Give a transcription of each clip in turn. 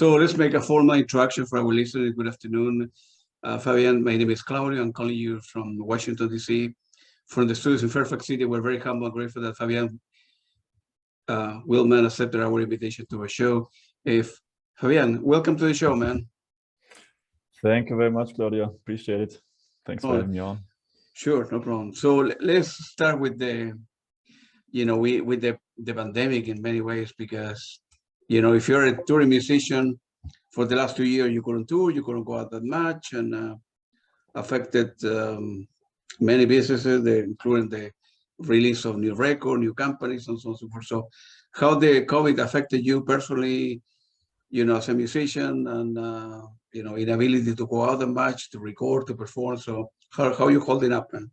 So let's make a formal introduction for our listeners. Good afternoon. Fabian, my name is Claudio. I'm calling you from Washington, D.C., from the studios in Fairfax City. We're very humble and grateful that Fabian Willmann accepted our invitation to our show. Fabian, welcome to the show, man. Thank you very much, Claudio. Appreciate it. Thanks for having me on. Sure, no problem. So let's start with the, with the pandemic in many ways, because, if you're a touring musician, for the last 2 years, you couldn't tour, you couldn't go out that much, and affected many businesses, including the release of new records, new companies, and so on and so forth. So how the COVID affected you personally, as a musician, and, inability to go out that much, to record, to perform. So how are you holding up, man?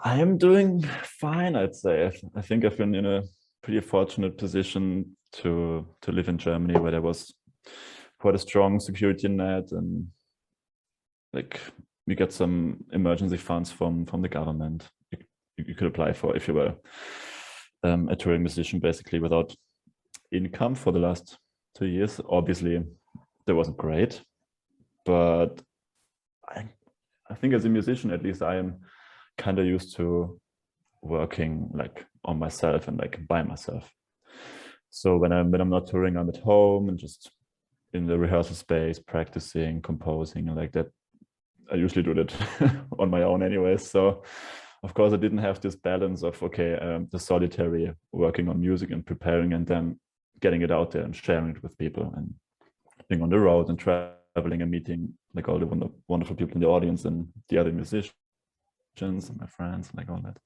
I am doing fine, I'd say. I think I've been in a pretty fortunate position to live in Germany, where there was quite a strong security net, and like we get some emergency funds from the government you could apply for if you were a touring musician, basically without income for the last 2 years. Obviously, that wasn't great, but I think as a musician, at least, I am kind of used to working like on myself and like by myself. So when I'm not touring, I'm at home and just in the rehearsal space, practicing, composing, and like that. I usually do that on my own anyway. So of course I didn't have this balance of, the solitary working on music and preparing, and then getting it out there and sharing it with people, and being on the road and traveling and meeting like all the wonderful people in the audience and the other musicians and my friends, like all that.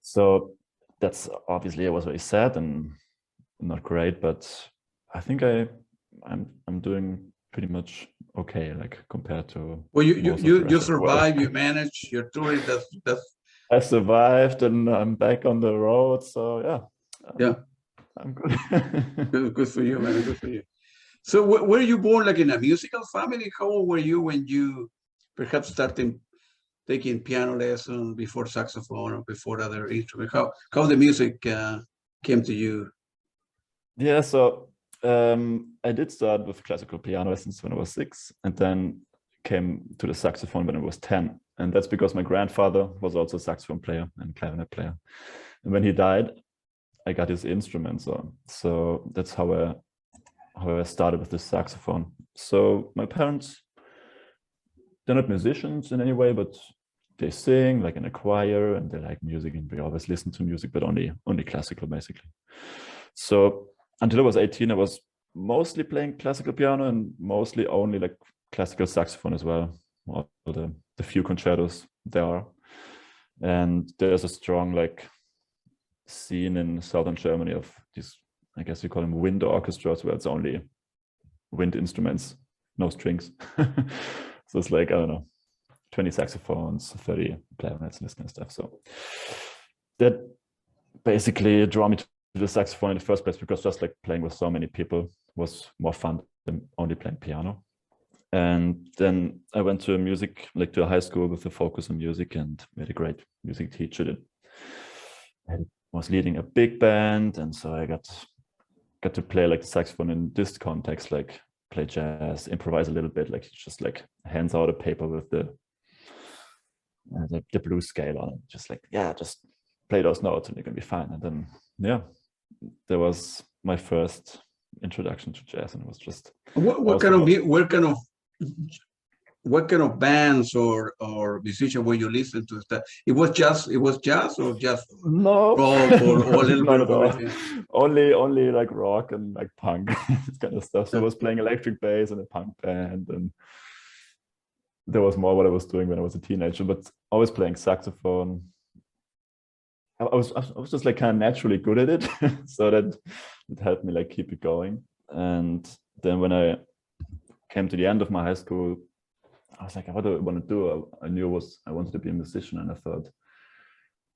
So that's obviously, I was very sad and not great, but I think I'm doing pretty much okay, like compared to. Well, you survived, you managed, you're touring. That's. I survived, and I'm back on the road. So yeah. I'm good. Good for you, man. Good for you. So were you born like in a musical family? How old were you when you perhaps started taking piano lessons before saxophone or before other instruments? How the music came to you? Yeah, so I did start with classical piano lessons when I was 6, and then came to the saxophone when I was 10. And that's because my grandfather was also a saxophone player and clarinet player. And when he died, I got his instruments on. So that's how I started with the saxophone. So my parents, they're not musicians in any way, but they sing like in a choir, and they like music, and we always listen to music, but only classical, basically. So until I was 18, I was mostly playing classical piano and mostly only like classical saxophone as well. All the few concertos there are. And there's a strong like scene in southern Germany of these, I guess you call them wind orchestras, where it's only wind instruments, no strings. So it's like, I don't know, 20 saxophones, 30 clarinets, and this kind of stuff. So that basically drew me to the saxophone in the first place, because just like playing with so many people was more fun than only playing piano. And then I went to to a high school with a focus on music, and we had a great music teacher that was leading a big band, and so I got to play like the saxophone in this context, like play jazz, improvise a little bit, like just like hands out a paper with the blues scale on it, just like, just play those notes and you're gonna be fine. And then there was my first introduction to jazz, and it was just what kind of bands or musicians were you listening to? It was jazz or just no rock or a little bit of everything? Only like rock and like punk, this kind of stuff. So I was playing electric bass in a punk band, and there was more what I was doing when I was a teenager, but always playing saxophone. I was just like kind of naturally good at it, so that it helped me like keep it going. And then when I came to the end of my high school, I was like, what do I want to do? I knew I wanted to be a musician, and I thought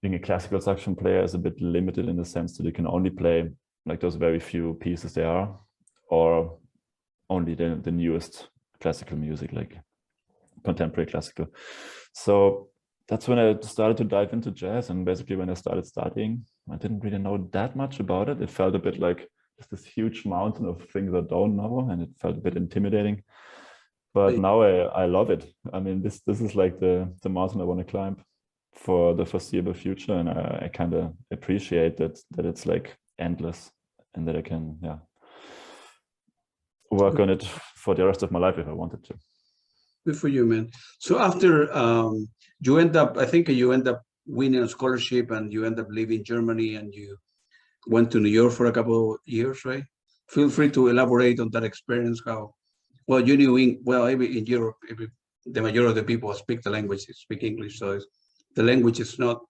being a classical saxophone player is a bit limited in the sense that you can only play like those very few pieces there are, or only the newest classical music, like contemporary classical. So that's when I started to dive into jazz. And basically when I started studying, I didn't really know that much about it. It felt a bit like this huge mountain of things I don't know, and it felt a bit intimidating. But now I love it. I mean, this is like the mountain I want to climb for the foreseeable future, and I kind of appreciate that it's like endless, and that I can work on it for the rest of my life if I wanted to. Good for you, man. So after you end up, I think you end up winning a scholarship, and you end up leaving Germany, and you went to New York for a couple of years, right? Feel free to elaborate on that experience. How well you knew in Europe, the majority of the people speak the language, speak English, so the language is not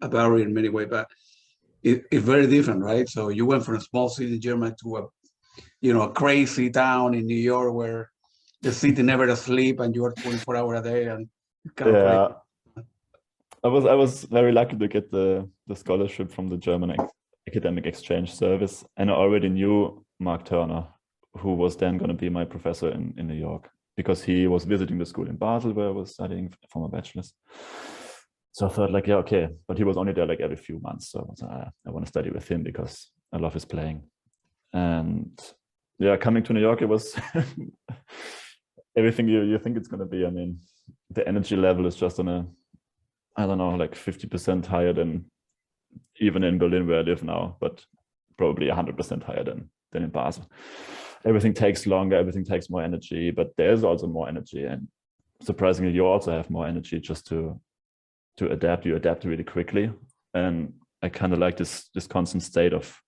a barrier in many ways, but it's very different, right? So you went from a small city in Germany to a crazy town in New York where the city never asleep and you are 24 hours a day, and kind of I was very lucky to get the scholarship from the German Academic Exchange Service, and I already knew Mark Turner, who was then going to be my professor in New York, because he was visiting the school in Basel where I was studying for my bachelor's. So I thought like, yeah, okay, but he was only there like every few months, so I want to study with him because I love his playing. And yeah, coming to New York, it was everything you think it's going to be. I mean, the energy level is just on I don't know, like 50% higher than even in Berlin where I live now, but probably 100% higher than in Basel. Everything takes longer, everything takes more energy, but there's also more energy, and surprisingly, you also have more energy just to adapt. You adapt really quickly, and I kind of like this constant state of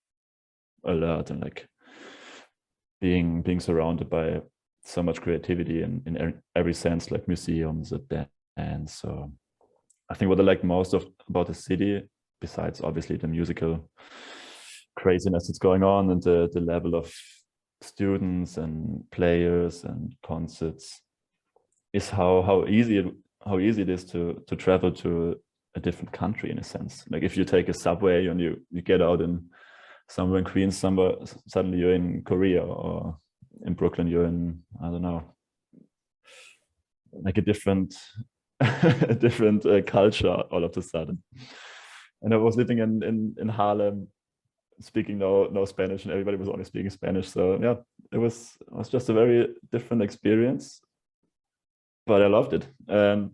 alert and like being surrounded by so much creativity in every sense, like museums, and so I think what I like most about the city, besides obviously the musical craziness that's going on and the level of students and players and concerts, is how easy it is to travel to a different country in a sense. Like if you take a subway and you get out in somewhere in Queens, suddenly you're in Korea, or in Brooklyn you're in, I don't know, like a different culture all of a sudden. And I was living in Harlem, speaking no Spanish, and everybody was only speaking Spanish. So yeah, it was just a very different experience, but I loved it. And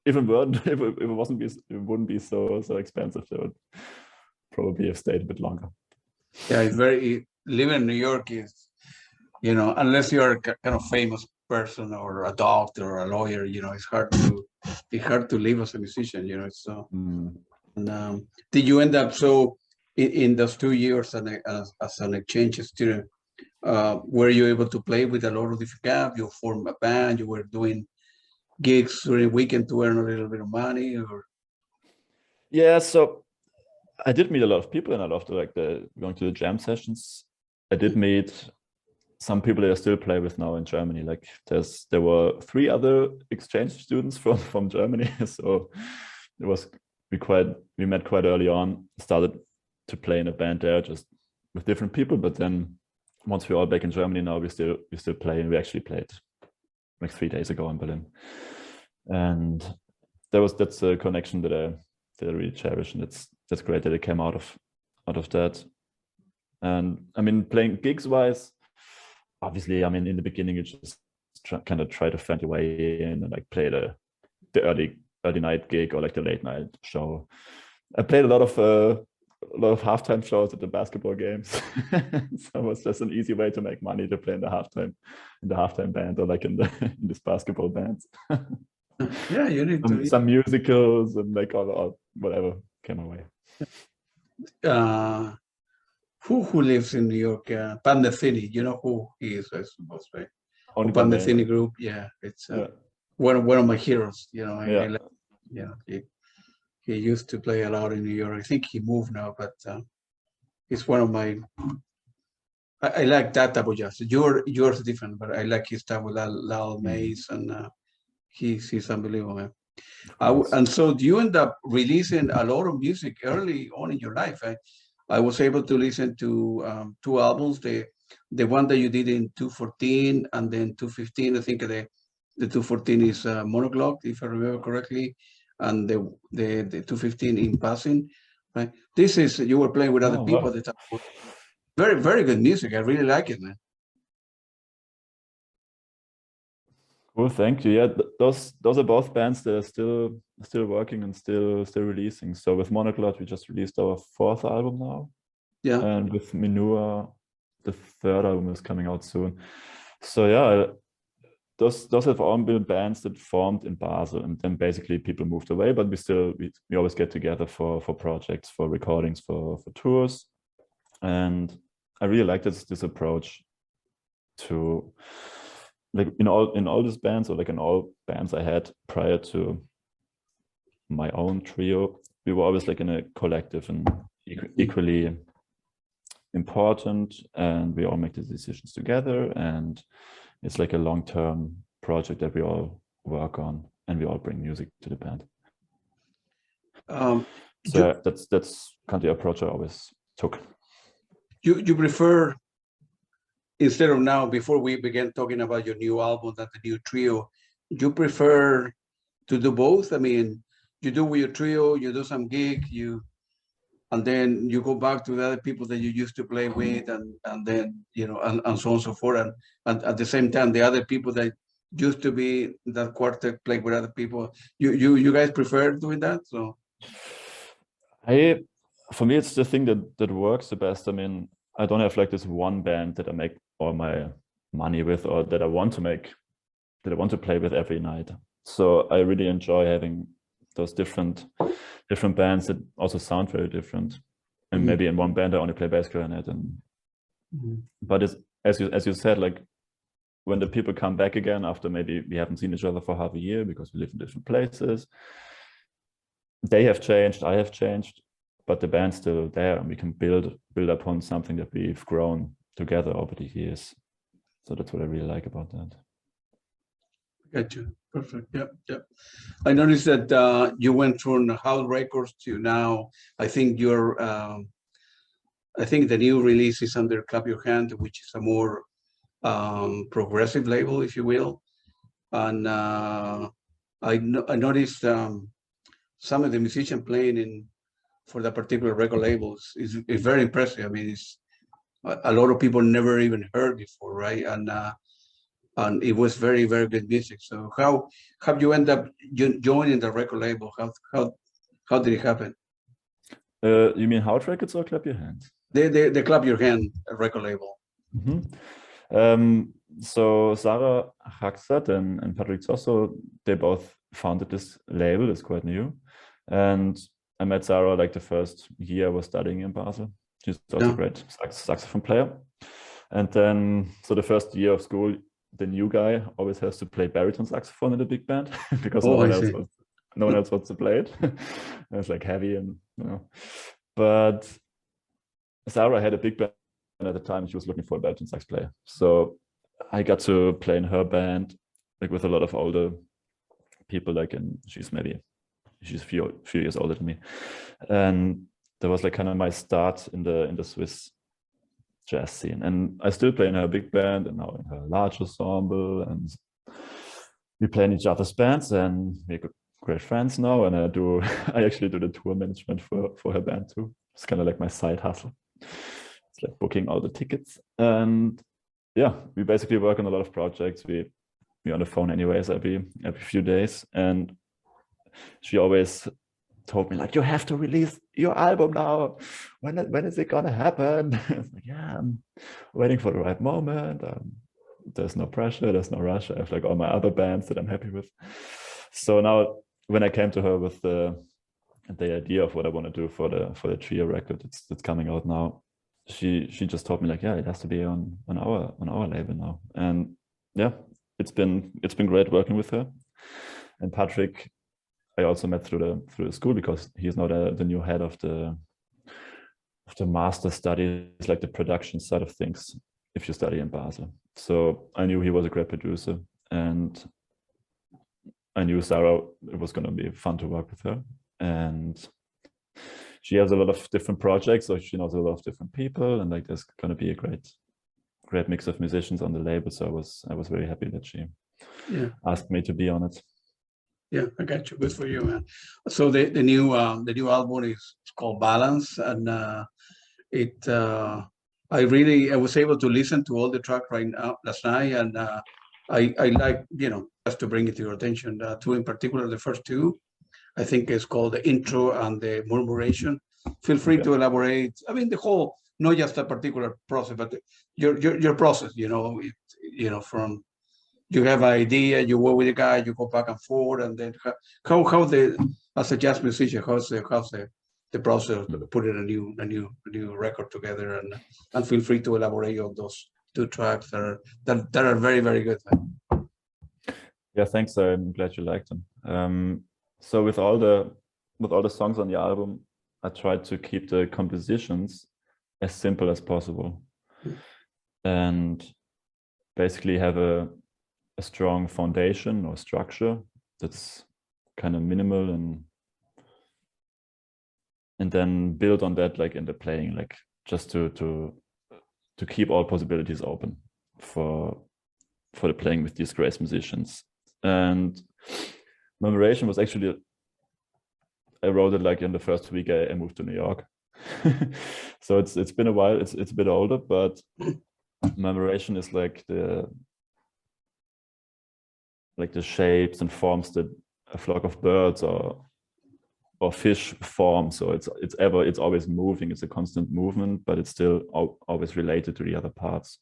even if it wouldn't be so expensive, I would probably have stayed a bit longer. Yeah, living in New York is, unless you're a kind of famous person or a doctor or a lawyer, it's hard to live as a musician, so. And did you end up in those 2 years as an exchange student, were you able to play with a lot of different guys? You formed a band, you were doing gigs during the weekend to earn a little bit of money, or? Yeah, so I did meet a lot of people, and I loved going to the jam sessions. I did meet some people that I still play with now in Germany. Like there were 3 other exchange students from Germany, so it was we met quite early on. Started to play in a band there, just with different people. But then once we're all back in Germany now, we still play, and we actually played like 3 days ago in Berlin. And that's a connection that I really cherish, and that's great that it came out of that. And I mean, playing gigs wise, obviously, I mean, in the beginning you just kind of try to find your way in and like play the early night gig or like the late night show. I played a lot of halftime shows at the basketball games. So it was just an easy way to make money, to play in the halftime band, or like in this basketball band. Yeah, you need some musicals and like all whatever came my way. Who lives in New York? Pandethini, you know who he is, I suppose, right? Only Pandethini group, yeah. It's one of my heroes, he used to play a lot in New York. I think he moved now, but he's one of my. I like that type of jazz. Yours different, but I like his stuff with Lal Mays, and he's unbelievable, man. And so you end up releasing a lot of music early on in your life. I was able to listen to 2 albums. The one that you did in 2014 and then 2015. I think the 2014 is Monoglot, if I remember correctly, and the 2015 in Passing, right? This is, you were playing with other people at the time. Very, very good music. I really like it, man. Cool, thank you. Yeah, those are both bands that are still working and still releasing. So with Monoglot, we just released our 4th album now. Yeah. And with Minua, the 3rd album is coming out soon. So yeah, those have all been bands that formed in Basel, and then basically people moved away, but we always get together for projects, for recordings, for tours. And I really like this approach to, like, in all these bands, or like in all bands I had prior to my own trio, we were always like in a collective and equally important, and we all make the decisions together, and it's like a long-term project that we all work on, and we all bring music to the band. So that's kind of the approach I always took. You prefer, instead of now, before we begin talking about your new album, that the new trio, you prefer to do both? I mean, you do with your trio, you do some gig, and then you go back to the other people that you used to play with, and then, you know, and so on and so forth. And at the same time, the other people that used to be that quartet play with other people, you guys prefer doing that? So for me, it's the thing that works the best. I mean, I don't have like this one band that I make all my money with, or that I want to play with every night. So I really enjoy having those different bands that also sound very different. And maybe in one band I only play bass clarinet, and but it's, as you said, like when the people come back again after maybe we haven't seen each other for half a year because we live in different places, they have changed, I have changed, but the band's still there, and we can build upon something that we've grown together over the years. So that's what I really like about that. Got you. Perfect. Yep. I noticed that you went from Howl Records to now, I think I think the new release is under Clap Your Hand, which is a more progressive label, if you will. And I noticed some of the musicians playing for that particular record labels is very impressive. I mean, it's a lot of people never even heard before, right? And it was very, very good music. So how you end up joining the record label? How did it happen? You mean Howl Records or Clap Your Hands? The Clap Your Hand record label. So Sarah Chaksad and Patrick Zosso, they both founded this label. It's quite new. And I met Sarah like the first year I was studying in Basel. She's also a great saxophone player. And then, so the first year of school, the new guy always has to play baritone saxophone in the big band because no one else wants to play it. It's like heavy and, you know. But Sarah had a big band at the time. She was looking for a baritone sax player. So I got to play in her band, like with a lot of older people, like, and she's a few years older than me. And that was like kind of my start in the Swiss jazz scene. And I still play in her big band and now in her large ensemble, and we play in each other's bands, and we're great friends now. And I actually do the tour management for her band too. It's kind of like my side hustle. It's like booking all the tickets. And yeah, we basically work on a lot of projects. We're on the phone anyways every few days. And she always told me, like, you have to release your album now. When is it gonna happen? I was like, yeah, I'm waiting for the right moment. There's no pressure, there's no rush. I have like all my other bands that I'm happy with. So now when I came to her with the idea of what I want to do for the trio record that's coming out now, she just told me, like, yeah, it has to be on our label now. And yeah, it's been great working with her. And Patrick, I also met through the school, because he's now the new head of the master studies, like the production side of things, if you study in Basel. So I knew he was a great producer, and I knew Sarah, it was going to be fun to work with her. And she has a lot of different projects, so she knows a lot of different people, and like there's going to be a great mix of musicians on the label. So I was very happy that she asked me to be on it. Yeah, I got you. Good for you, man. So the new album is called Balance, and it I was able to listen to all the track right now last night, and I like, just to bring it to your attention, two in particular, the first two, I think it's called the intro and the murmuration. Feel free to elaborate. I mean, the whole, not just a particular process, but your process, from you have an idea, you work with a guy, you go back and forth, and then how as a jazz musician, how's the process of putting a new record together, and feel free to elaborate on those two tracks that are very, very good. Yeah, thanks. I'm glad you liked them. So with all the songs on the album, I tried to keep the compositions as simple as possible, and basically have a strong foundation or structure that's kind of minimal, and then build on that, like in the playing, like just to keep all possibilities open for the playing with these great musicians. And Murmuration was actually, I wrote it like in the first week I moved to New York. So it's been a while, it's a bit older, but Murmuration is like the shapes and forms that a flock of birds or fish form. So it's always moving, it's a constant movement, but it's still always related to the other parts.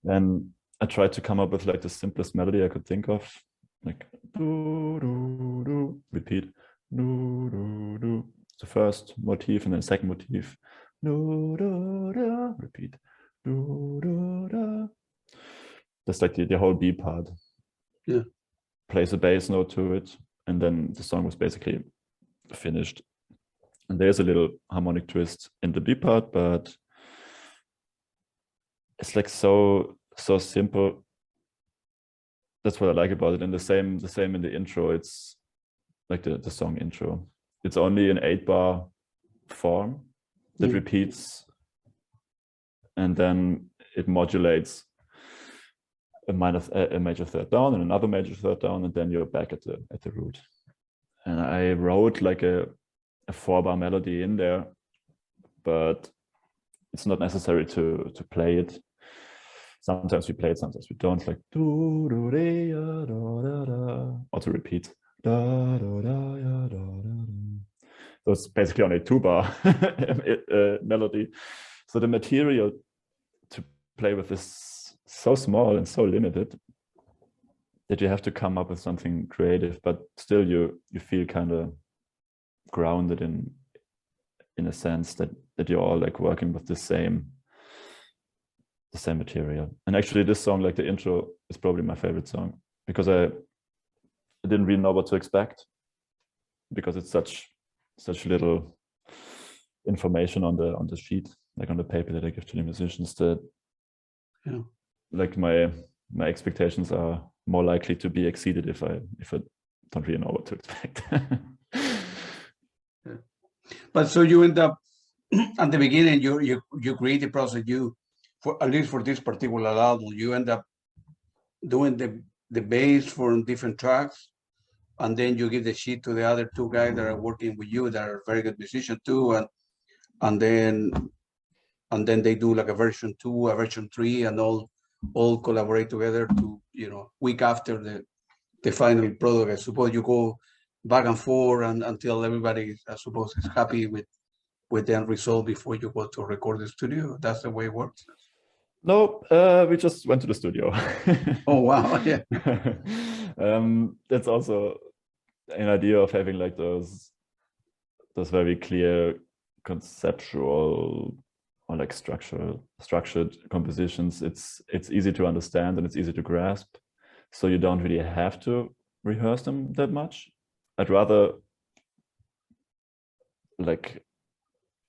And I tried to come up with like the simplest melody I could think of, like do, do, do, repeat, do, do, do. The first motif, and then second motif, do, do, do, repeat, do, do, do. That's like the whole B part. Yeah. Plays a bass note to it, and then the song was basically finished. And there's a little harmonic twist in the B part, but it's like so simple. That's what I like about it. And the same in the intro. It's like the song intro. It's only an 8-bar form that repeats, and then it modulates a major third down and another major third down, and then you're back at the root. And I wrote like a 4-bar melody in there, but it's not necessary to play it. Sometimes we play it, sometimes we don't, like do do re da da da, or to repeat da da da da da. So it's basically only a 2-bar melody. So the material to play with is so small and so limited that you have to come up with something creative, but still you feel kind of grounded in a sense that you're all like working with the same material. And actually this song, like the intro, is probably my favorite song, because I didn't really know what to expect, because it's such little information on the sheet, like on the paper that I give to the musicians, that like my expectations are more likely to be exceeded if I don't really know what to expect. But so you end up at the beginning, you create the process, for at least for this particular album, you end up doing the bass for different tracks, and then you give the sheet to the other two guys that are working with you, that are very good musicians too, and then they do like a version 2, a version 3, and all collaborate together to, week after the final product. I suppose you go back and forth until everybody, I suppose, is happy with the end result before you go to record the studio. That's the way it works. No, we just went to the studio. Oh wow! Yeah. That's also an idea of having like those very clear conceptual or like structured compositions. It's easy to understand and it's easy to grasp, so you don't really have to rehearse them that much. I'd rather like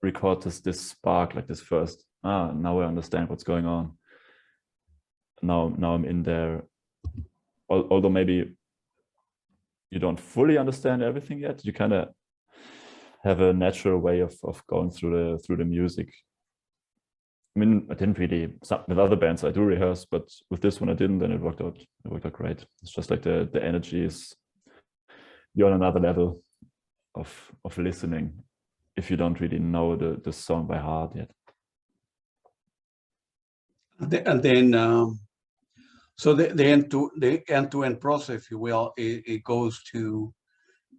record this spark, like this first, now I understand what's going on. Now I'm in there. Although maybe you don't fully understand everything yet, you kind of have a natural way of going through the music. I mean, I didn't really, with other bands I do rehearse, but with this one I didn't, and it worked out great. It's just like the energy is, you're on another level of listening if you don't really know the song by heart yet. And then, so the end-to-end process, if you will, it goes to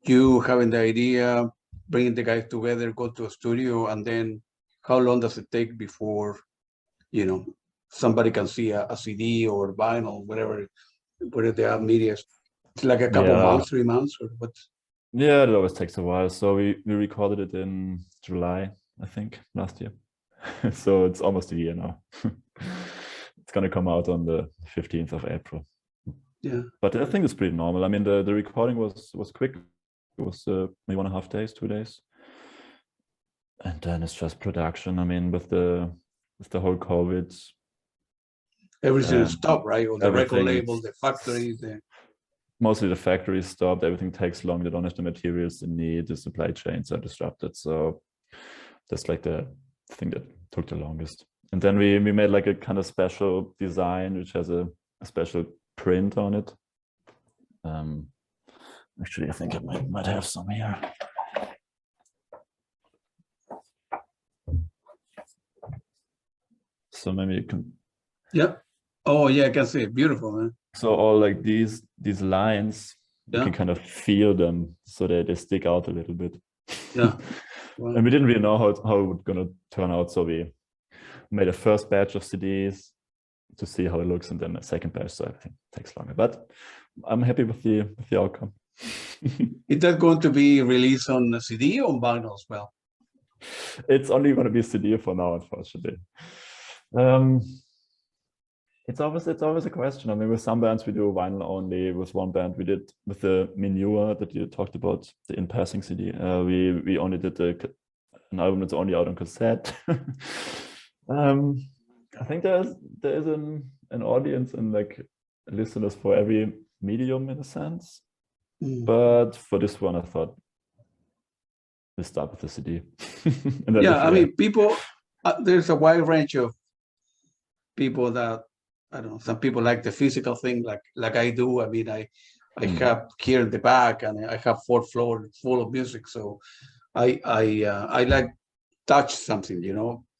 you having the idea, bringing the guys together, go to a studio, and then how long does it take before, somebody can see a CD or vinyl, whatever they have media? It's like a couple months, 3 months, or what? Yeah, it always takes a while. So we recorded it in July, I think, last year. So it's almost a year now. It's going to come out on the 15th of April. Yeah. But I think it's pretty normal. I mean, the recording was quick. It was maybe 1.5 days, 2 days. And then it's just production. I mean, with the whole COVID. Everything stopped, right? Or the record label, the factories. Mostly the factories stopped. Everything takes long. They don't have the materials they need. The supply chains are disrupted. So that's like the thing that took the longest. And then we made like a kind of special design, which has a special print on it. Actually, I think I might have some here. So maybe you can. Yeah. Oh yeah, I can see it. Beautiful, man. So all like these lines, you can kind of feel them, so they stick out a little bit. Yeah. Wow. And we didn't really know how it was gonna turn out, so we made a first batch of CDs to see how it looks, and then a second batch, so everything takes longer. But I'm happy with the outcome. Is that going to be released on a CD or on vinyl as well? It's only going to be CD for now, unfortunately. It's always a question. I mean, with some bands we do vinyl only. With one band we did with the Minua that you talked about, the In Passing CD. We only did an album that's only out on cassette. I think there is an audience and like listeners for every medium in a sense. But for this one, I thought let's start with the CD. Yeah, I mean, people. There's a wide range of people that, I don't know. Some people like the physical thing, like I do. I mean, I have here in the back, and I have 4th floor full of music. So I like touch something,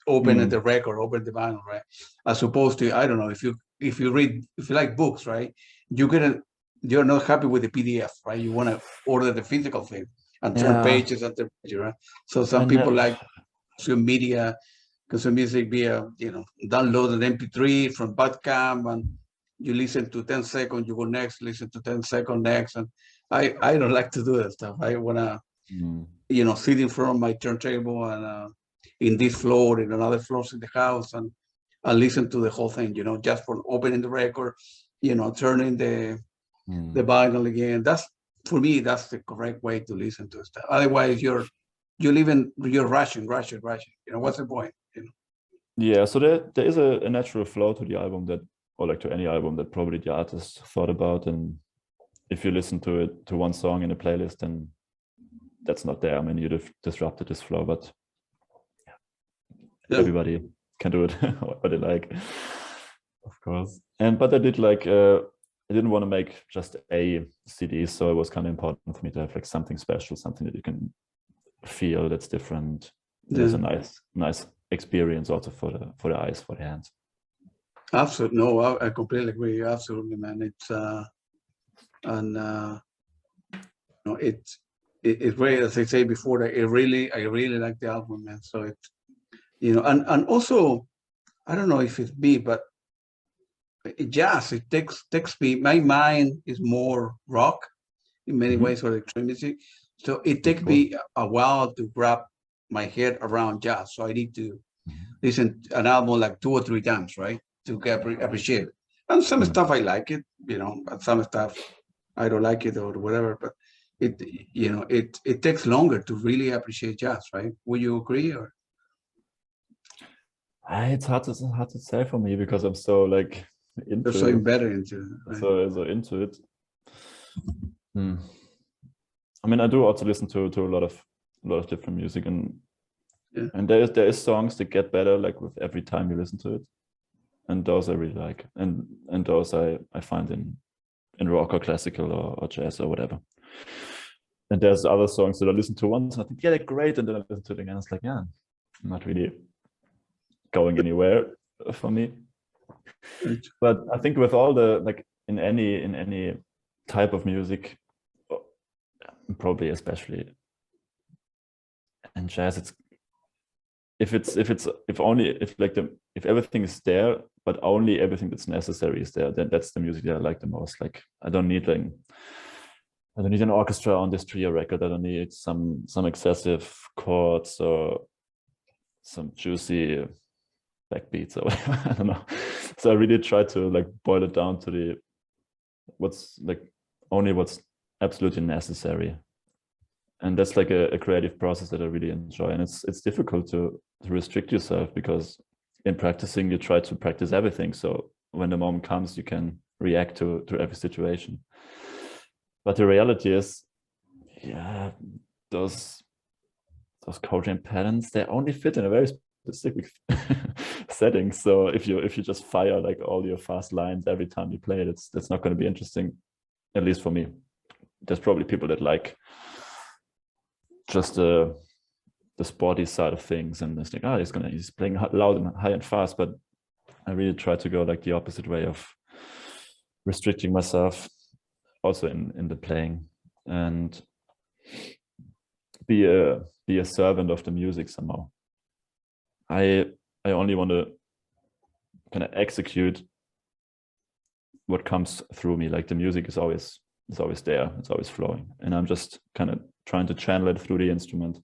open the record, open the vinyl, right? As opposed to, I don't know, if you like books, right? You're not happy with the PDF, right? You want to order the physical thing and turn pages after page, right? So some people like consume media, consume music via, download an MP3 from Bandcamp, and you listen to 10 seconds, you go next, listen to 10 seconds next. And I don't like to do that stuff. I want to, sit in front of my turntable and in this floor, in another floors in the house, and listen to the whole thing, just from opening the record, turning the vinyl again. For me, that's the correct way to listen to stuff. Otherwise, you're rushing. What's the point? Yeah, so there is a natural flow to the album or like to any album that probably the artist thought about. And if you listen to one song in a playlist, then that's not there. I mean, you'd have disrupted this flow, but everybody can do it what they like, of course. But I did I didn't want to make just a CD, so it was kind of important for me to have like something special, something that you can feel that's different. There's a nice experience also for the eyes, for the hands. Absolutely, no, I completely agree. Absolutely, man. It's it's great, as I say before. I really like the album, man. So it's and also, I don't know if it's me, but jazz, it takes me. My mind is more rock in many ways, or electronic music. So it takes me a while to wrap my head around jazz. So I need to listen to an album like 2 or 3 times, right, to appreciate it. And some stuff I like it, but some stuff I don't like it or whatever. But it takes longer to really appreciate jazz, right? Would you agree? Or it's hard to say for me, because I'm so like into so embedded into it, right? so into it. I mean, I do also listen to a lot of different music, and there is songs that get better like with every time you listen to it, and those I really like, and those I find in rock or classical or jazz or whatever. And there's other songs that I listen to once and I think, yeah, they're great, and then I listen to it again, it's like, yeah, not really going anywhere for me. But I think with all the, like in any type of music, probably especially in jazz, it's if everything is there, but only everything that's necessary is there, then that's the music that I like the most. Like I don't need an orchestra on this trio record. I don't need some excessive chords or some juicy backbeats or whatever. I don't know. So I really try to like boil it down to what's absolutely necessary. And that's like a creative process that I really enjoy. And it's difficult to restrict yourself, because in practicing you try to practice everything. So when the moment comes, you can react to every situation. But the reality is, yeah, those chord patterns, they only fit in a very specific setting. So if you just fire like all your fast lines every time you play it, that's not going to be interesting, at least for me. There's probably people that like just the sporty side of things, and it's like, he's playing loud and high and fast. But I really try to go like the opposite way of restricting myself, also in the playing, and be a servant of the music somehow. I only want to kind of execute what comes through me. Like the music is always there, it's always flowing, and I'm just kind of trying to channel it through the instrument.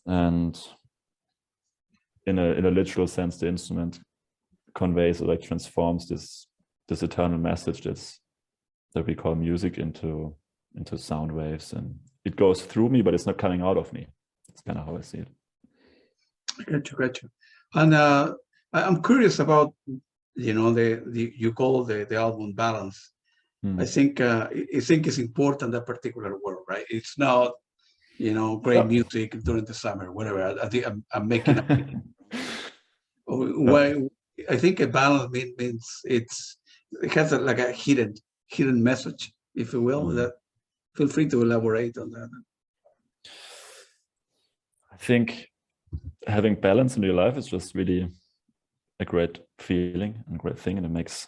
And in a literal sense, the instrument conveys or like transforms this eternal message that we call music into sound waves, and it goes through me, but it's not coming out of me. It's kind of how I see it. Got you. And I'm curious about, you call the album balance. I think it's important, that particular word, right? It's not, great music during the summer, whatever. I think I'm making up. Why? I think a balance means it has like a hidden message, if you will. That feel free to elaborate on that. I think having balance in your life is just really a great feeling and great thing, and it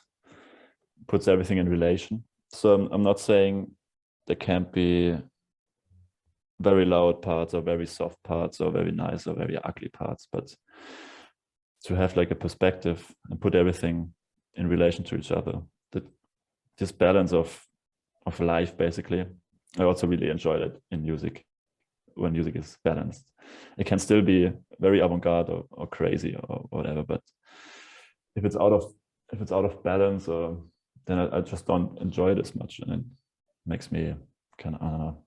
puts everything in relation. So I'm not saying there can't be very loud parts or very soft parts or very nice or very ugly parts, but to have like a perspective and put everything in relation to each other, this balance of life, basically. I also really enjoy that in music, when music is balanced. It can still be very avant-garde or crazy or whatever, but if it's out of balance, then I just don't enjoy it as much, and it makes me kind of, I don't know,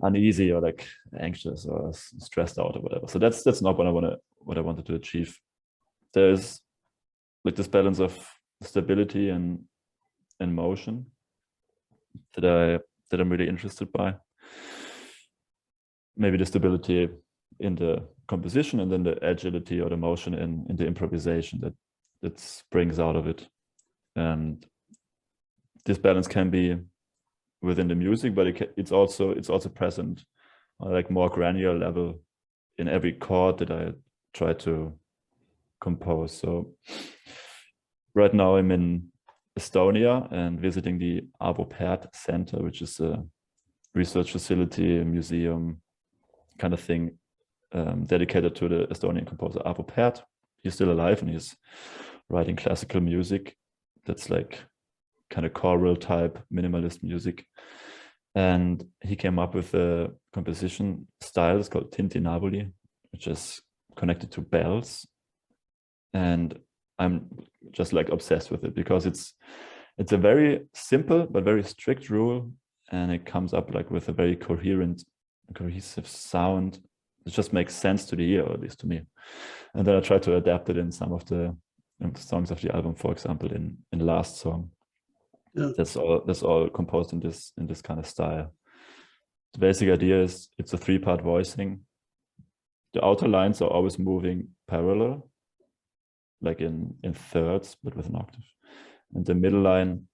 uneasy or like anxious or stressed out or whatever. So that's not what I wanted to achieve. There's like this balance of stability and motion that I'm really interested by. Maybe the stability in the composition, and then the agility or the motion in the improvisation that springs out of it. And this balance can be within the music, but it's also present on like more granular level in every chord that I try to compose. So right now I'm in Estonia and visiting the Avo-Pärt Center, which is a research facility, a museum kind of thing, dedicated to the Estonian composer Avo-Pärt. He's still alive, and he's writing classical music that's like kind of choral type minimalist music. And he came up with a composition style. It's called Tintinavoli, which is connected to bells. And I'm just like obsessed with it, because it's a very simple but very strict rule, and it comes up like with a very cohesive sound. It just makes sense to the ear, or at least to me. And then I try to adapt it in some of the songs of the album. For example, in Last Song, that's all composed in this kind of style. The basic idea is it's a 3-part voicing. The outer lines are always moving parallel, like in thirds, but with an octave. And the middle line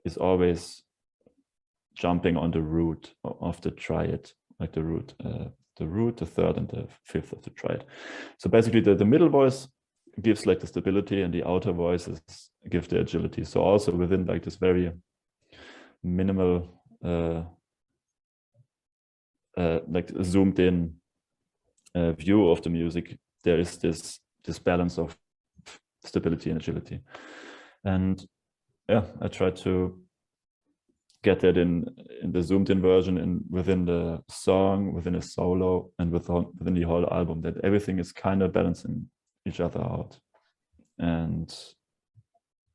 is always jumping on the root of the triad, like the root, the third and the fifth of the triad. So basically the middle voice gives like the stability, and the outer voices give the agility. So also within like this very minimal like zoomed in view of the music, there is this balance of stability and agility. And yeah, I try to get that in the zoomed in version and within the song, within a solo, and within the whole album, that everything is kind of balancing each other out. And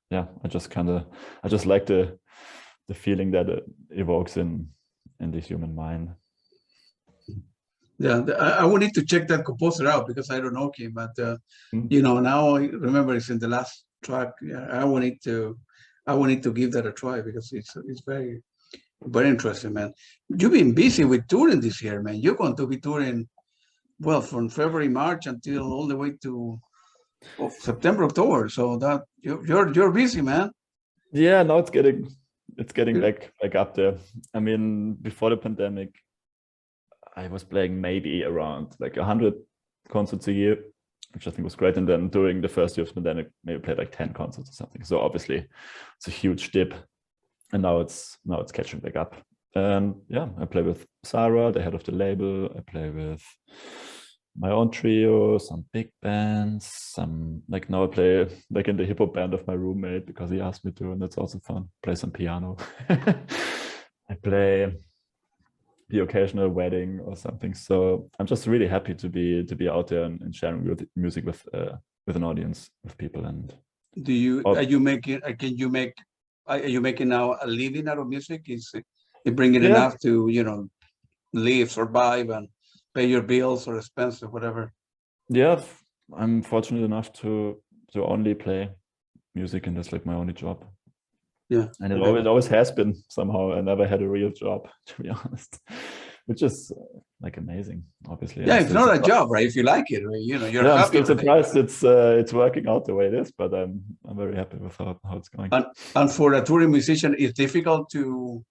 yeah, I just like the feeling that it evokes in the human mind. Yeah, I will need to check that composer out because I don't know him, but you know, now I remember it's in the last track. Yeah, I will need to give that a try because it's very, very interesting, man. You've been busy with touring this year, man. You're going to be touring, well, from February, March until all the way to September, October. So that you're busy, man. Yeah, now it's getting back up there. I mean, before the pandemic, I was playing maybe around like 100 concerts a year, which I think was great. And then during the first year of the pandemic, maybe played like 10 concerts or something. So obviously it's a huge dip, and now it's catching back up. And yeah, I play with Sarah, the head of the label. I play with my own trio, some big bands, some like now I play like in the hip hop band of my roommate because he asked me to, and that's also fun. Play some piano. I play the occasional wedding or something. So I'm just really happy to be out there and sharing music with an audience, with people. And are you making now a living out of music? Is it bringing enough to, you know, live, survive, and pay your bills or expenses, whatever? Yeah, I'm fortunate enough to only play music, and that's like my only job. Yeah, and it always has been somehow. I never had a real job, to be honest, which is like amazing, obviously. Yeah, it's not a job, right? If you like it, right? You know, you're I'm happy. still surprised it's working out the way it is, but I'm very happy with how it's going. And for a touring musician, it's difficult to,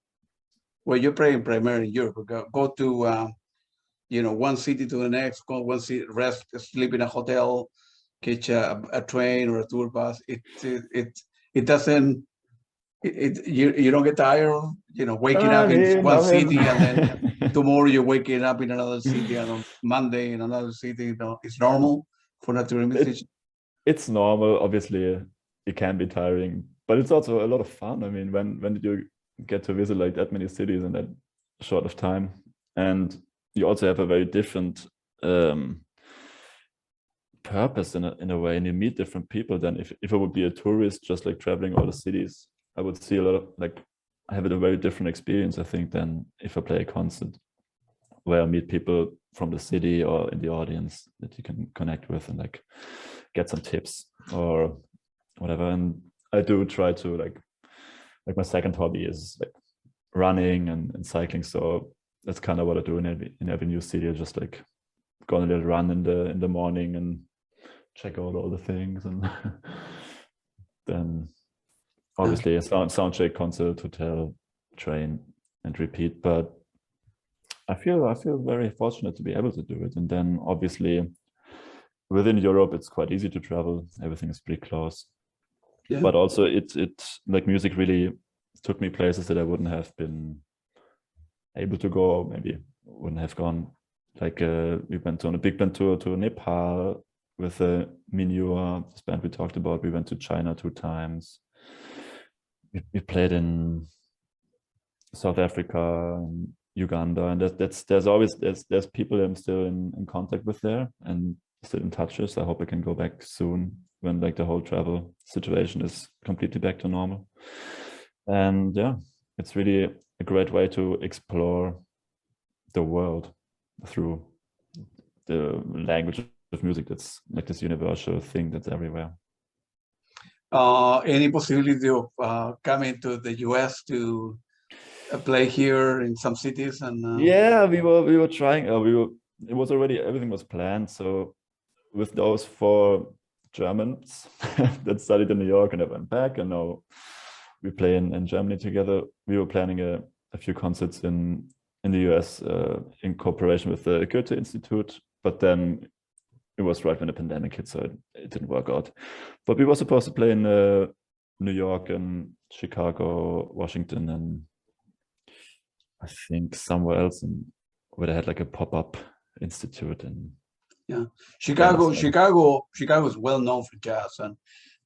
well, you're playing primarily in Europe. Go to you know, one city to the next, go one city, rest, sleep in a hotel, catch a train or a tour bus. It doesn't. You don't get tired of, you know, waking up in one city and then tomorrow you're waking up in another city, and on Monday in another city. You know, it's normal for a touring musician. It's normal. Obviously, it can be tiring, but it's also a lot of fun. I mean, when did you get to visit like that many cities in that short of time? And you also have a very different purpose in a way, and you meet different people than if I would be a tourist just like traveling all the cities. I would see a lot of like, I have a very different experience, I think, than if I play a concert where I meet people from the city or in the audience that you can connect with and like get some tips or whatever. And I do try to like my second hobby is like running and cycling. So that's kind of what I do in every new city. I just like go on a little run in the morning and check out all the things, and then obviously a sound check, concert, hotel, train, and repeat. But I feel very fortunate to be able to do it. And then obviously within Europe, it's quite easy to travel. Everything is pretty close. Yeah. But also it's like music really took me places that I wouldn't have been able to go, or maybe wouldn't have gone. Like we went on a big band tour to Nepal with Minua, this band we talked about. We went to China 2 times. We played in South Africa and Uganda, and there's people I'm still in contact with there and still in touch with. So I hope I can go back soon when like the whole travel situation is completely back to normal. And yeah, it's really a great way to explore the world through the language of music. That's like this universal thing that's everywhere. Any possibility of coming to the US to play here in some cities? And yeah, we were trying. It was already, everything was planned. So with those 4 Germans that studied in New York and I went back, and now we play in Germany together. We were planning a few concerts in the US in cooperation with the Goethe Institute, but then it was right when the pandemic hit, so it didn't work out. But we were supposed to play in New York and Chicago, Washington, and I think somewhere else, where they had like a pop-up institute. And yeah, Chicago is well known for jazz, and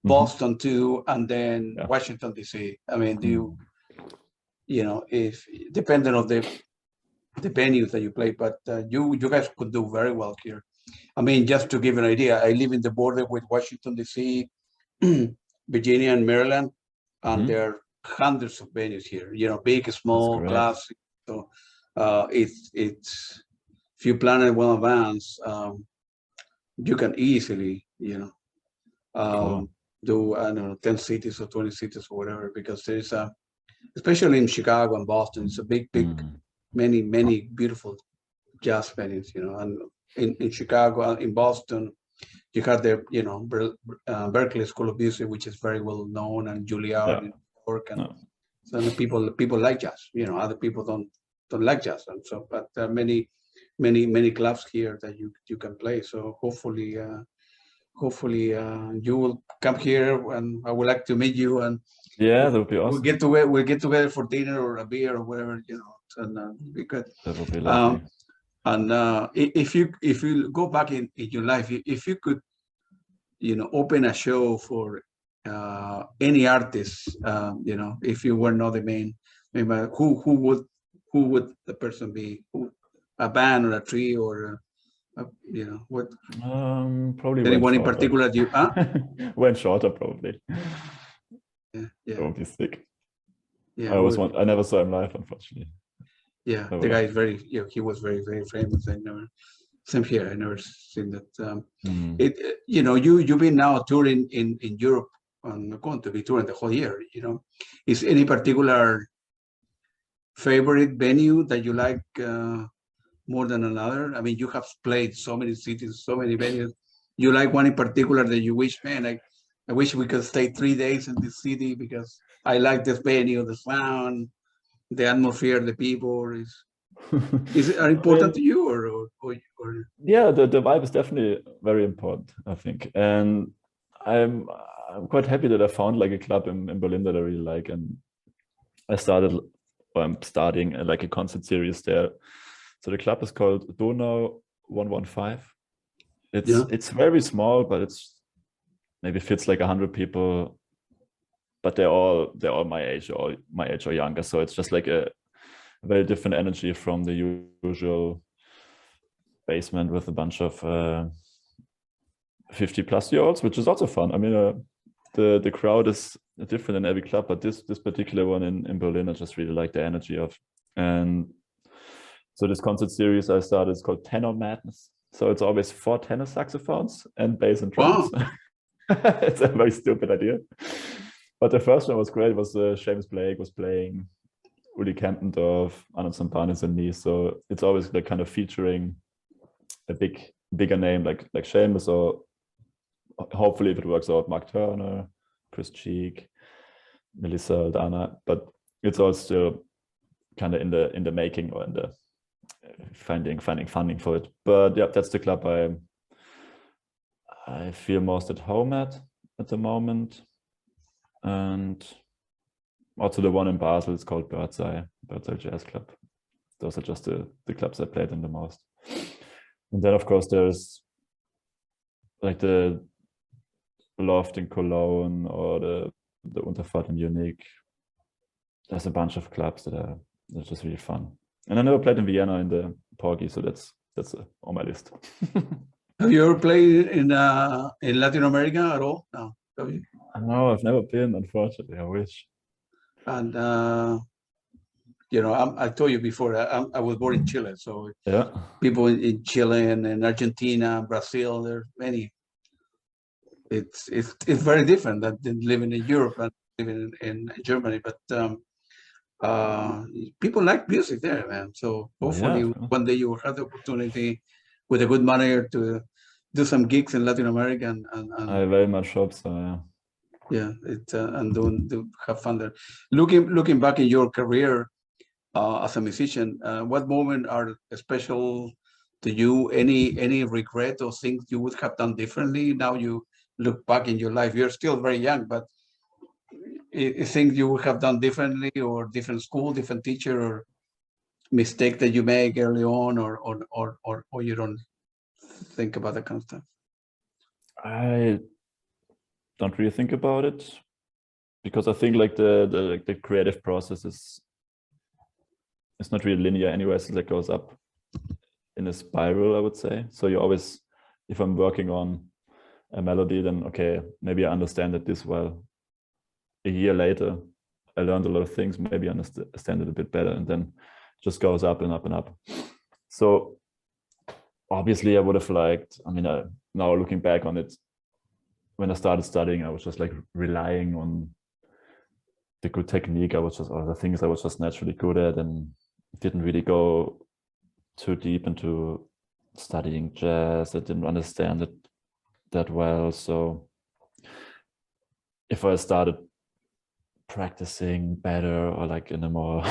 Boston too, and then Washington D.C. I mean, you know, if depending on the venues that you play, but you guys could do very well here. I mean, just to give an idea, I live in the border with Washington D.C., Virginia, and Maryland, and there are hundreds of venues here. You know, big, small, classic. So it's if you plan it well in advance, you can easily, you know, do I don't know 10 cities or 20 cities or whatever, because there is especially in Chicago and Boston, it's a big, many beautiful jazz venues, you know. And in Chicago, in Boston, you have the, you know, Berklee School of Music, which is very well known, and Juilliard in New York, and so people like jazz. You know, other people don't like jazz, and so, but there are many clubs here that you can play. So hopefully you will come here, and I would like to meet you, and that would be awesome. We'll get together for dinner or a beer or whatever, you know, and it'll be good. That would be lovely. And if you go back in your life, if you could, you know, open a show for any artist, you know, if you were not the main, maybe who would the person be? A band or a trio or you know, what? Probably anyone in particular? Do you? Went Shorter, probably. Yeah. That would be sick. Yeah, I never saw him live, unfortunately. Yeah, the guy is very, you know, he was very famous. Same here. I never seen that. You know, you've been now touring in Europe, and going to be touring the whole year. You know, is any particular favorite venue that you like more than another? I mean, you have played so many cities, so many venues. You like one in particular that you wish, man, I wish we could stay 3 days in this city because I like this venue, the sound, the atmosphere, the people. Is it important to you, or? Yeah, the vibe is definitely very important, I think, and I'm quite happy that I found like a club in Berlin that I really like, and I'm starting like a concert series there. So the club is called Donau 115. It's very small, but it's maybe fits like 100 people, but they're all my age or younger. So it's just like a very different energy from the usual basement with a bunch of 50-plus-year-olds, which is also fun. I mean, the crowd is different in every club, but this particular one in Berlin, I just really like the energy of. And so this concert series I started is called Tenor Madness. So it's always 4 tenor saxophones and bass and drums. Wow. It's a very stupid idea. But the first one was great. It was Seamus Blake was playing, Uli Kempendorf, Anand Sampanis and me. So it's always like kind of featuring a bigger name like Seamus, or hopefully if it works out, Mark Turner, Chris Cheek, Melissa Aldana. But it's all still kind of in the making, or in the finding funding for it. But yeah, that's the club I feel most at home at the moment. And also the one in Basel is called Birdseye Jazz Club. Those are just the clubs I played in the most. And then of course there's like the Loft in Cologne or the Unterfahrt in Munich. There's a bunch of clubs that are just really fun. And I never played in Vienna in the Porgy, so that's on my list. Have you ever played in Latin America at all? No, have you? No, I've never been, unfortunately. I wish. And you know, I told you before, I was born in Chile, so yeah, people in Chile and Argentina, Brazil, there's many. It's very different than living in Europe and living in Germany, but people like music there, man. So hopefully one day you will have the opportunity with a good manager to do some gigs in Latin America, and I very much hope so. Yeah, and do have fun there. Looking back in your career as a musician, what moment are special Do you any regret or things you would have done differently? Now you look back in your life. You're still very young, but things you would have done differently, or different school, different teacher, or mistake that you make early on, or you don't think about that kind of stuff? I don't really think about it, because I think like the creative process is not really linear anyway, so it goes up in a spiral, I would say. So you always, if I'm working on a melody, then okay, maybe I understand it this well. A year later, I learned a lot of things, maybe I understand it a bit better, and then it just goes up and up and up. So obviously I would have liked, I mean, now looking back on it, when I started studying, I was just like relying on the good technique. I was just, or the things I was just naturally good at, and didn't really go too deep into studying jazz. I didn't understand it that well. So if I started practicing better, or like in a more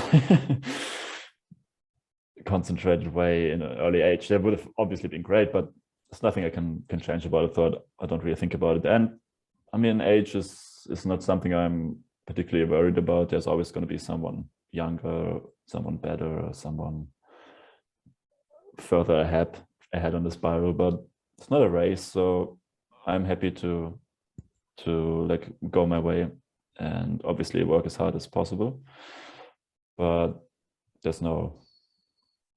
concentrated way in an early age, that would have obviously been great, but there's nothing I can change about it. So I don't really think about it. And I mean, age is not something I'm particularly worried about. There's always going to be someone younger, someone better, or someone further ahead on the spiral, but it's not a race. So I'm happy to like go my way, and obviously work as hard as possible, but there's no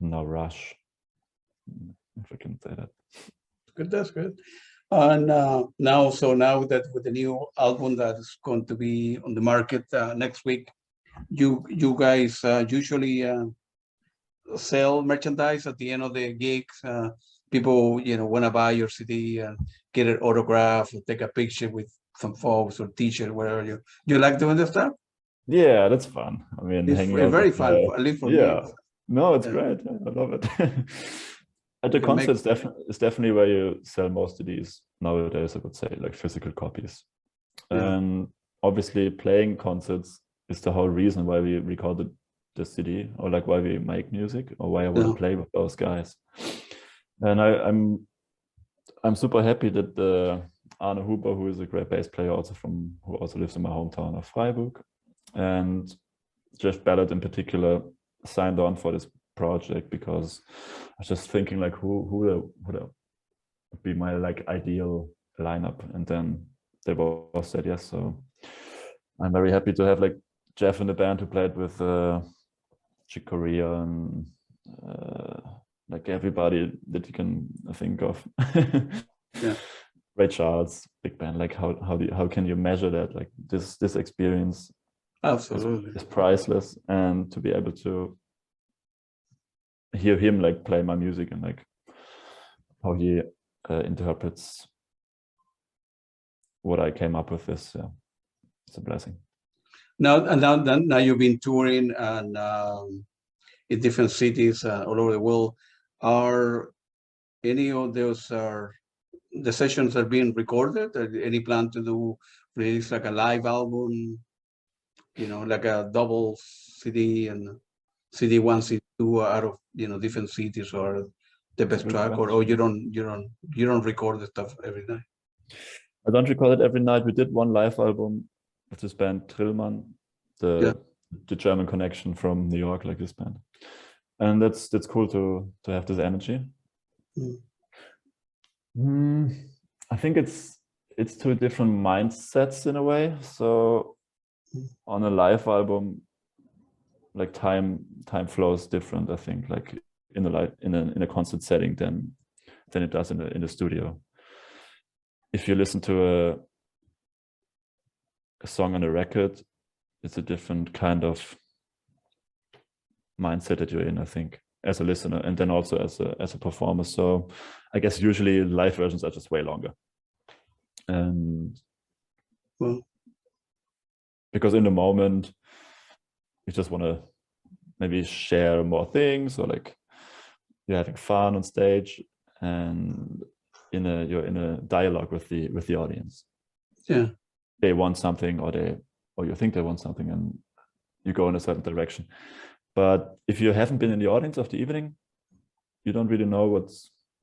rush, if I can say that. Good, that's good. And now that with the new album that is going to be on the market next week, you guys usually sell merchandise at the end of the gigs. People, want to buy your CD and get an autograph or take a picture with some folks, or T-shirt, whatever. You like doing this stuff? Yeah, that's fun. I mean, It's hanging out very with, fun, at least for yeah. me. No, it's great. I love it. At the concerts, it's definitely where you sell most of these nowadays, I would say, like physical copies. Yeah. And obviously playing concerts is the whole reason why we recorded the CD, or like why we make music, or why I want to play with those guys. And I'm super happy that Arne Huber, who is a great bass player, who also lives in my hometown of Freiburg, and Jeff Ballard in particular, signed on for this project, because I was just thinking like who would be my like ideal lineup, and then they both said yes. So I'm very happy to have like Jeff in the band, who played with Chick Corea and like everybody that you can think of. Yeah. Ray Charles, big band. Like how can you measure that? Like this experience Absolutely is priceless, and to be able to hear him like play my music, and like how he interprets what I came up with is, it's a blessing. Now you've been touring and in different cities all over the world. Are any of those the sessions are being recorded? Any plan to release like a live album, like a double CD and CD 1, CD 2 out of different cities, or the best track, or you don't record the stuff every night? I don't record it every night. We did one live album with this band Trillmann, the German connection from New York, like this band, and that's cool to have this energy. I think it's two different mindsets in a way. So on a live album, like time flows different, I think, like in a concert setting than it does in the studio. If you listen to a song on a record, it's a different kind of mindset that you're in, I think, as a listener, and then also as a performer. So I guess usually live versions are just way longer. And because in the moment you just want to maybe share more things, or like you're having fun on stage, and you're in a dialogue with the audience. Yeah, they want something, or you think they want something, and you go in a certain direction. But if you haven't been in the audience of the evening, you don't really know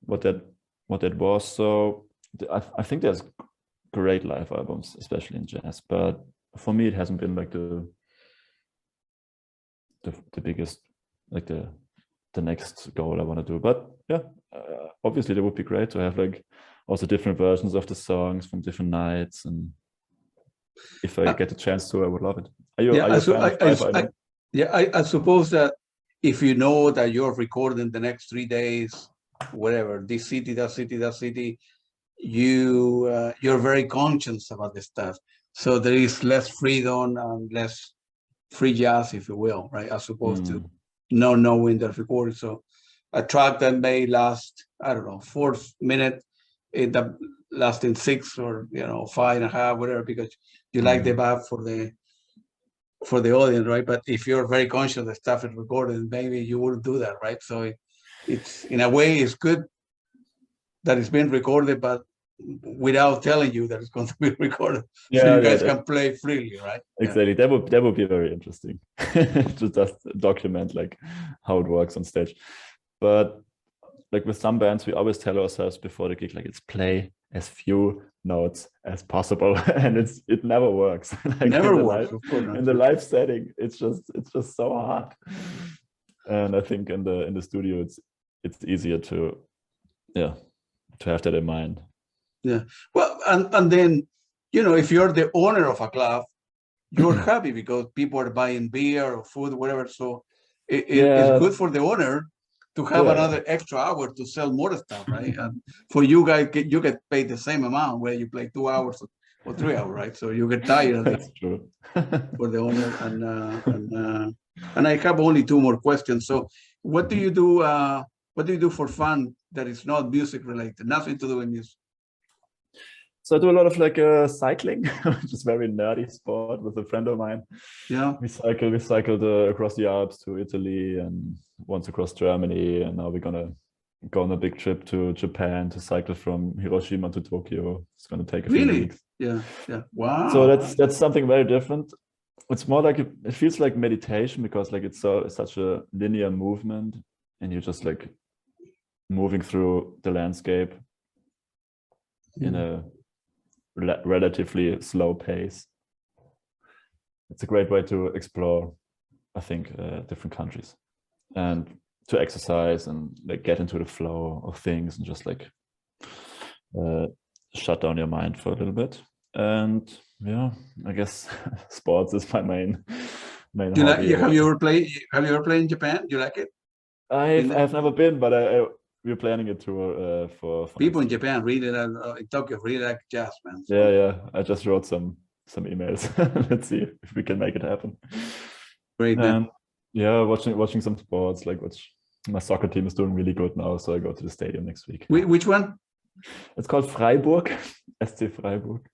what that was. So I think there's great live albums, especially in jazz, but for me it hasn't been like the biggest, like the next goal I want to do. But yeah, obviously that would be great to have like also different versions of the songs from different nights, and if I get the chance to, I would love it. Are you a fan of live albums? I suppose that if you know that you're recording the next 3 days, whatever, this city, that city, that city, you're very conscious about this stuff. So there is less freedom and less free jazz, if you will, right? As opposed to not knowing the recording. So a track that may last, I don't know, 4 minutes, end up lasting 6 or 5.5, whatever, because you like the vibe for the audience, right? But if you're very conscious that stuff is recorded, maybe you wouldn't do that, right? So it's in a way it's good that it's been recorded, but without telling you that it's going to be recorded, so you guys can play freely, right? Exactly. That would be very interesting to just document like how it works on stage. But like with some bands, we always tell ourselves before the gig, like, it's play as few notes as possible, and it never works. Like never works, of course not. In the live setting, it's just so hard. And I think in the studio, it's easier to have that in mind. Yeah. Well, and then, if you're the owner of a club, you're happy because people are buying beer or food, whatever. So it's good for the owner to have another extra hour to sell more stuff, right? And for you guys, you get paid the same amount whether you play 2 hours or 3 hours, right? So you get tired of That's true. for the owner. And I have only 2 more questions. So what do you do? What do you do for fun that is not music related? Nothing to do with music. So I do a lot of like cycling, which is very nerdy sport with a friend of mine. Yeah. We cycled across the Alps to Italy and once across Germany. And now we're going to go on a big trip to Japan to cycle from Hiroshima to Tokyo. It's going to take a few weeks. Yeah. Wow. So that's something very different. It's more like, it feels like meditation because like it's such a linear movement and you're just like moving through the landscape in a relatively slow pace. It's a great way to explore, I think, different countries and to exercise and like get into the flow of things and just like shut down your mind for a little bit. And yeah, I guess sports is my main hobby. Have you ever played in Japan? Do you like it? I've never been, but we're planning a tour for people in Japan really in Tokyo really like jazz, man. So. Yeah. I just wrote some emails. Let's see if we can make it happen. Great, man. Yeah, watching some sports. Like my soccer team is doing really good now, so I go to the stadium next week. Which one? It's called Freiburg, SC Freiburg.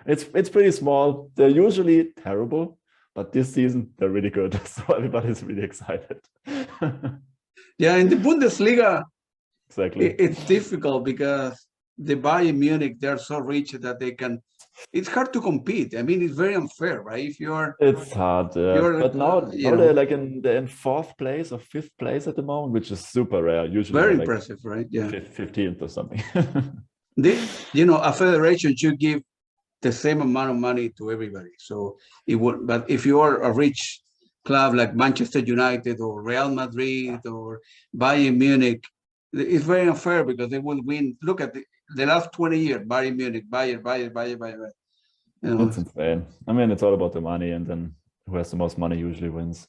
It's pretty small. They're usually terrible, but this season they're really good. So everybody's really excited. Yeah, in the Bundesliga, exactly. It's difficult because the Bayern Munich, they're so rich that it's hard to compete. I mean, it's very unfair, right? It's hard, but now they're like in 4th place or 5th place at the moment, which is super rare. Usually very like impressive, right? Yeah, 15th or something. A federation should give the same amount of money to everybody. So it would, but if you are a rich club like Manchester United or Real Madrid or Bayern Munich, it's very unfair because they will win. Look at the last 20 years, Bayern Munich, Bayern. It's insane. I mean, it's all about the money, and then who has the most money usually wins.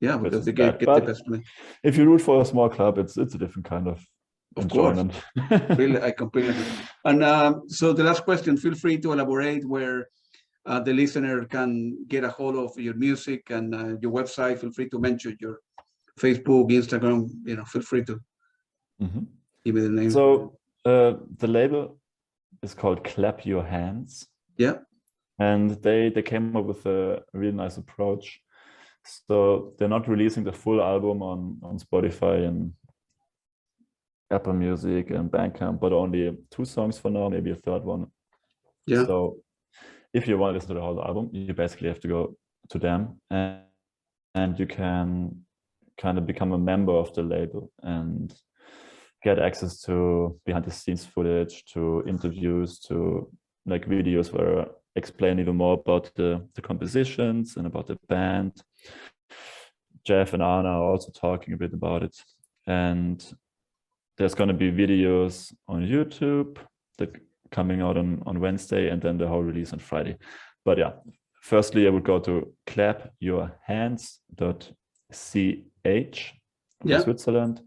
Yeah, because they get the best money. If you root for a small club, it's a different kind of enjoyment. Really, I completely agree. And so the last question, feel free to elaborate where the listener can get a hold of your music and your website. Feel free to mention your Facebook, Instagram. Feel free to give me the name. So the label is called Clap Your Hands. Yeah. And they came up with a really nice approach. So they're not releasing the full album on Spotify and Apple Music and Bandcamp, but only 2 songs for now, maybe a 3rd one. Yeah. So if you want to listen to the whole album, you basically have to go to them and you can kind of become a member of the label. And get access to behind the scenes footage, to interviews, to like videos where I explain even more about the compositions and about the band. Jeff and Anna are also talking a bit about it. And there's going to be videos on YouTube that coming out on Wednesday, and then the whole release on Friday. But yeah, firstly, I would go to clapyourhands.ch for Switzerland.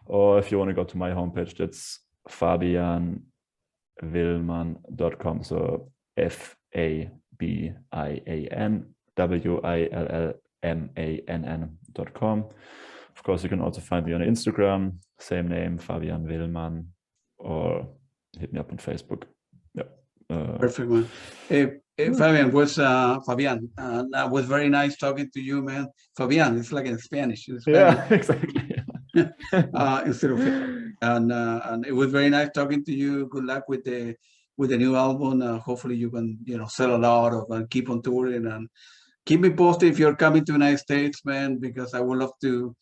Or if you want to go to my homepage, that's fabianwillmann.com. So FABIANWILLMANN.com. Of course, you can also find me on Instagram, same name, Fabian Willmann, or hit me up on Facebook. Yeah. Perfect, man. Fabian, was very nice talking to you, man. Fabian, it's like in Spanish. Yeah, exactly. Instead of, and it was very nice talking to you. Good luck with the new album. Hopefully, you can sell a lot of and keep on touring, and keep me posted if you're coming to the United States, man. Because I would love to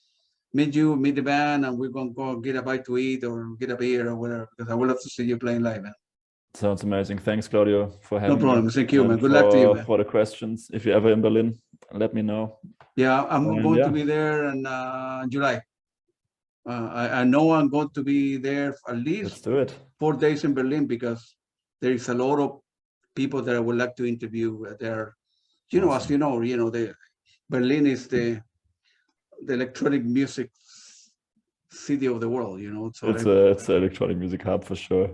meet you, meet the band, and we're gonna go get a bite to eat or get a beer or whatever. Because I would love to see you playing live, man. Sounds amazing. Thanks, Claudio, for having me. No problem. Thank you, man. Good luck to you, man. For the questions. If you're ever in Berlin, let me know. Yeah, I'm going to be there in July. I know I'm going to be there for at least 4 days in Berlin, because there is a lot of people that I would like to interview there. Awesome. As you know, Berlin is the electronic music city of the world, So it's an electronic music hub for sure.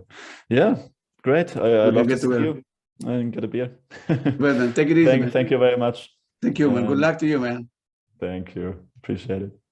Yeah, great. I'd love to see you and get a beer. Well, then take it easy. Thank you very much. Thank you, man. Good luck to you, man. Thank you. Appreciate it.